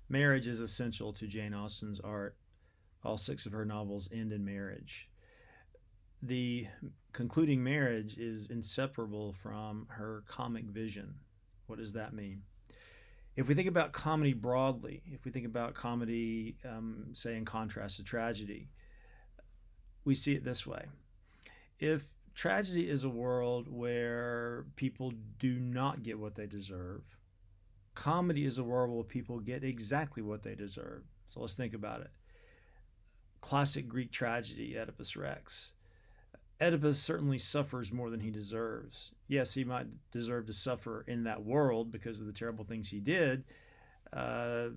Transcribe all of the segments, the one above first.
Marriage is essential to Jane Austen's art. All six of her novels end in marriage. The concluding marriage is inseparable from her comic vision. What does that mean? If we think about comedy broadly, if we think about comedy, say, in contrast to tragedy, we see it this way. If tragedy is a world where people do not get what they deserve, comedy is a world where people get exactly what they deserve. So let's think about it. Classic Greek tragedy, Oedipus Rex. Oedipus certainly suffers more than he deserves. Yes, he might deserve to suffer in that world because of the terrible things he did, uh,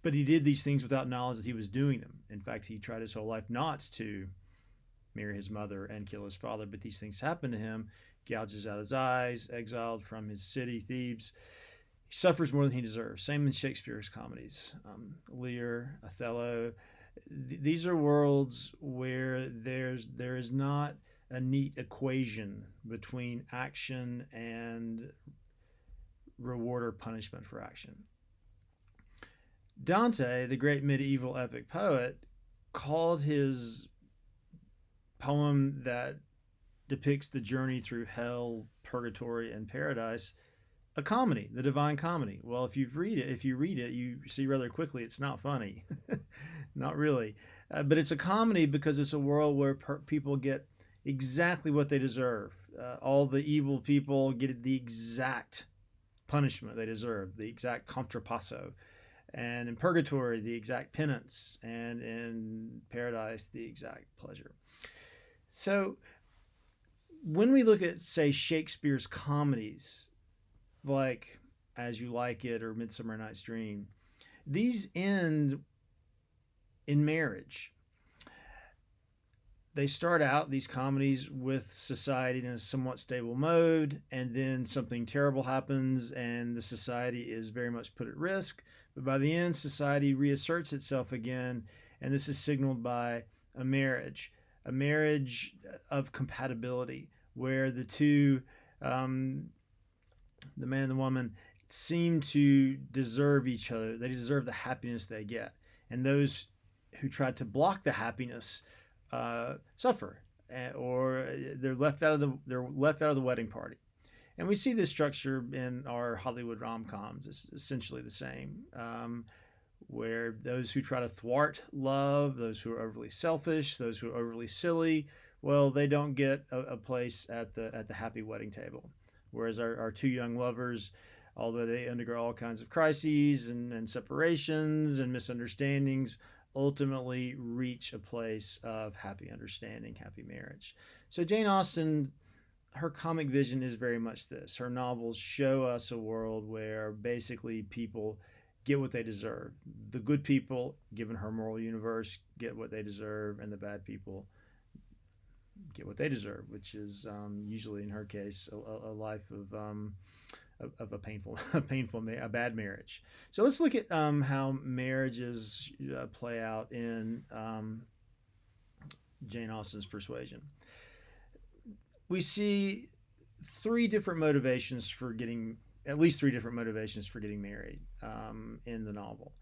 but he did these things without knowledge that he was doing them. In fact, he tried his whole life not to marry his mother and kill his father, but these things happened to him. Gouges out his eyes, exiled from his city, Thebes. He suffers more than he deserves. Same in Shakespeare's comedies. Lear, Othello. These are worlds where there is not a neat equation between action and reward or punishment for action. Dante, the great medieval epic poet, called his poem that depicts the journey through hell, purgatory, and paradise a comedy, the Divine Comedy. Well, if you read it, you see rather quickly it's not funny, not really, but it's a comedy because it's a world where people get exactly what they deserve. All the evil people get the exact punishment they deserve, the exact contrapasso, and in purgatory the exact penance, and in paradise the exact pleasure. So when we look at, say, Shakespeare's comedies, like As You Like It or Midsummer Night's Dream, these end in marriage. They start out, these comedies, with society in a somewhat stable mode, and then something terrible happens and the society is very much put at risk. But by the end, society reasserts itself again, and this is signaled by a marriage of compatibility, where the two, um, the man and the woman, seem to deserve each other. They deserve the happiness they get. And those who try to block the happiness suffer, or they're left out of the wedding party. And we see this structure in our Hollywood rom-coms. It's essentially the same, where those who try to thwart love, those who are overly selfish, those who are overly silly, well, they don't get a place at the happy wedding table. Whereas our two young lovers, although they undergo all kinds of crises and separations and misunderstandings, ultimately reach a place of happy understanding, happy marriage. So Jane Austen, her comic vision is very much this. Her novels show us a world where basically people get what they deserve. The good people, given her moral universe, get what they deserve, and the bad people get what they deserve, which is usually, in her case, a life of a painful, a bad marriage. So let's look at how marriages play out in Jane Austen's Persuasion. We see three different motivations for getting, at least three different motivations for getting married in the novel.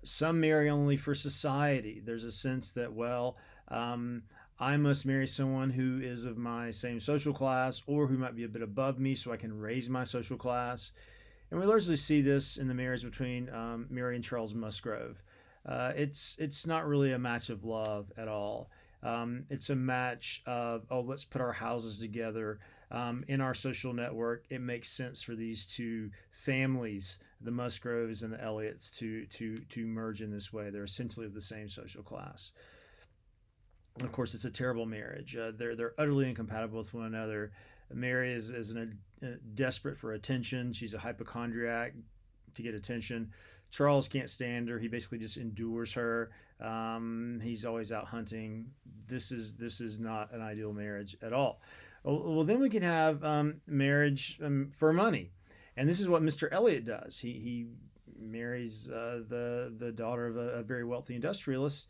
Some marry only for society. There's a sense that, well, I must marry someone who is of my same social class or who might be a bit above me so I can raise my social class. And we largely see this in the marriage between Mary and Charles Musgrove. It's not really a match of love at all. It's a match of, oh, let's put our houses together. In our social network, it makes sense for these two families, the Musgroves and the Elliots, to merge in this way. They're essentially of the same social class. Of course, it's a terrible marriage. They're utterly incompatible with one another. Mary is desperate for attention. She's a hypochondriac to get attention. Charles can't stand her. He basically just endures her. He's always out hunting. This is not an ideal marriage at all. Well, then we can have marriage for money, and this is what Mr. Elliot does. He marries the daughter of a very wealthy industrialist.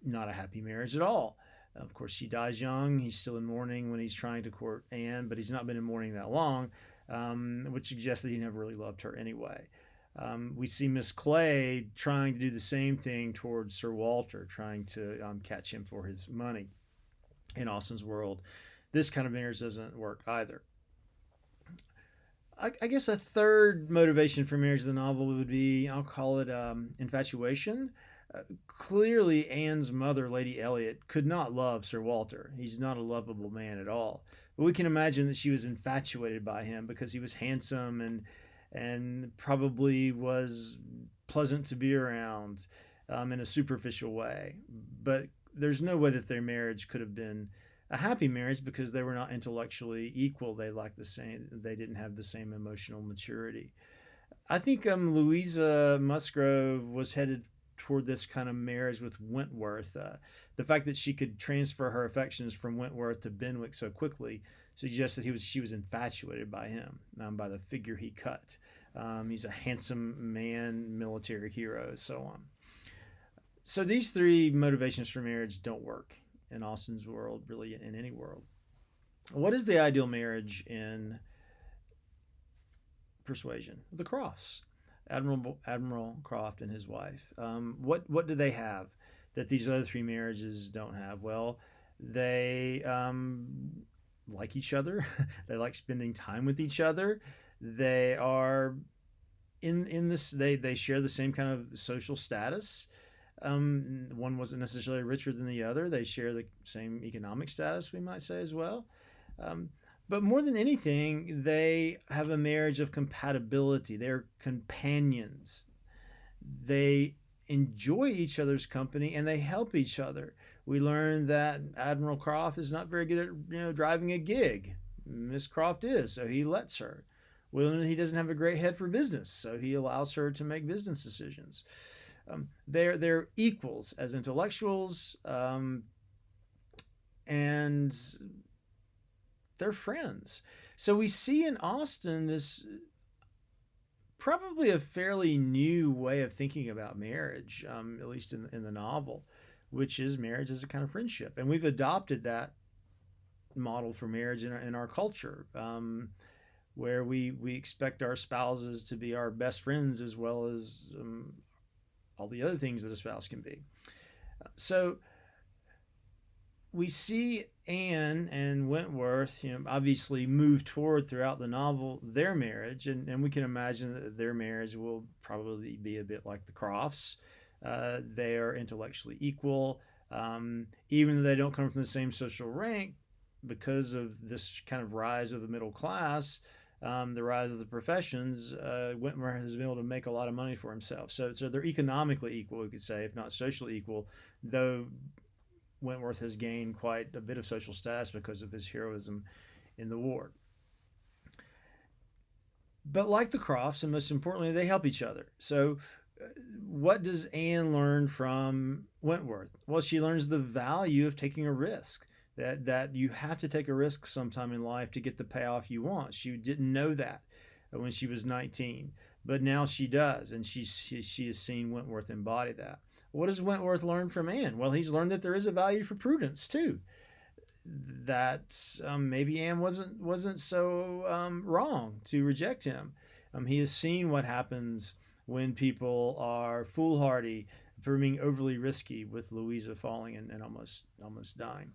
Not a happy marriage at all. Of course, she dies young. He's still in mourning when he's trying to court Anne, but he's not been in mourning that long, which suggests that he never really loved her anyway. We see Miss Clay trying to do the same thing towards Sir Walter, trying to catch him for his money. In Austen's world, this kind of marriage doesn't work either. I guess a third motivation for marriage in the novel would be, I'll call it infatuation. Clearly, Anne's mother, Lady Elliot, could not love Sir Walter. He's not a lovable man at all. But we can imagine that she was infatuated by him because he was handsome and probably was pleasant to be around in a superficial way. But there's no way that their marriage could have been a happy marriage because they were not intellectually equal. They lacked the same. They didn't have the same emotional maturity. I think Louisa Musgrove was headed toward this kind of marriage with Wentworth. The fact that she could transfer her affections from Wentworth to Benwick so quickly suggests that she was infatuated by him, by the figure he cut. He's a handsome man, military hero, so on. So these three motivations for marriage don't work in Austen's world, really in any world. What is the ideal marriage in Persuasion? The Crofts, Admiral Croft and his wife. What do they have that these other three marriages don't have? Well, they like each other. They like spending time with each other. They are in this. They share the same kind of social status. One wasn't necessarily richer than the other. They share the same economic status, we might say, as well. But more than anything, they have a marriage of compatibility. They're companions. They enjoy each other's company and they help each other. We learn that Admiral Croft is not very good at driving a gig. Miss Croft is, so he lets her. We learn that he doesn't have a great head for business, so he allows her to make business decisions. They're equals as intellectuals, and they're friends. So we see in Austen this probably a fairly new way of thinking about marriage, at least in the novel, which is marriage as a kind of friendship. And we've adopted that model for marriage in our culture, where we expect our spouses to be our best friends as well as all the other things that a spouse can be. So we see Anne and Wentworth, obviously move toward throughout the novel their marriage, and we can imagine that their marriage will probably be a bit like the Crofts. They are intellectually equal, even though they don't come from the same social rank, because of this kind of rise of the middle class. The rise of the professions, Wentworth has been able to make a lot of money for himself. So they're economically equal, we could say, if not socially equal, though Wentworth has gained quite a bit of social status because of his heroism in the war. But like the Crofts, and most importantly, they help each other. So what does Anne learn from Wentworth? Well, she learns the value of taking a risk. That you have to take a risk sometime in life to get the payoff you want. She didn't know that when she was 19, but now she does, and she has seen Wentworth embody that. What does Wentworth learn from Anne? Well, he's learned that there is a value for prudence too. That maybe Anne wasn't so wrong to reject him. He has seen what happens when people are foolhardy, for being overly risky, with Louisa falling and almost dying.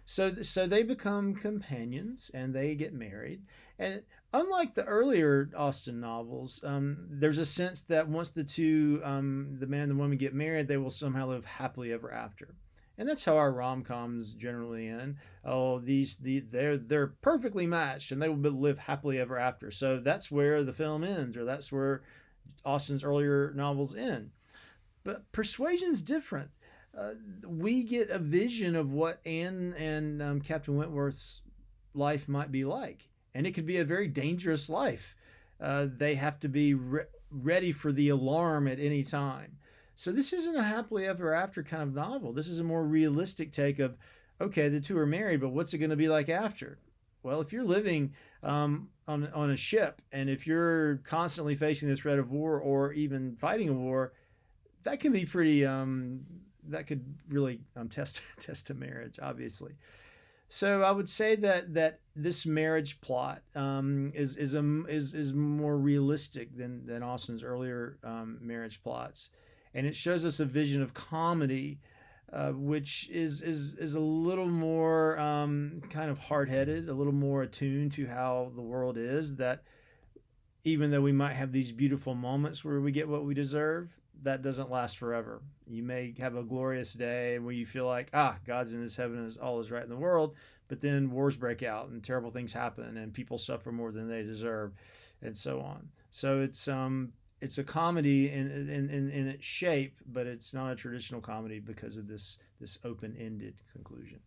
So they become companions and they get married. And unlike the earlier Austen novels, there's a sense that once the two, the man and the woman, get married, they will somehow live happily ever after. And that's how our rom-coms generally end. Oh, they're perfectly matched and they will live happily ever after. So that's where the film ends, or that's where Austen's earlier novels end. But Persuasion's different. We get a vision of what Anne and Captain Wentworth's life might be like. And it could be a very dangerous life. They have to be ready for the alarm at any time. So this isn't a happily ever after kind of novel. This is a more realistic take of, okay, the two are married, but what's it going to be like after? Well, if you're living on a ship, and if you're constantly facing the threat of war or even fighting a war, that can be pretty... that could really test a marriage, obviously. So I would say that this marriage plot is more realistic than Austen's earlier marriage plots, and it shows us a vision of comedy, which is a little more kind of hard headed, a little more attuned to how the world is. That even though we might have these beautiful moments where we get what we deserve, that doesn't last forever. You may have a glorious day where you feel like, God's in his heaven and all is right in the world, but then wars break out and terrible things happen and people suffer more than they deserve, and so on. So it's a comedy in its shape, but it's not a traditional comedy because of this open ended conclusion.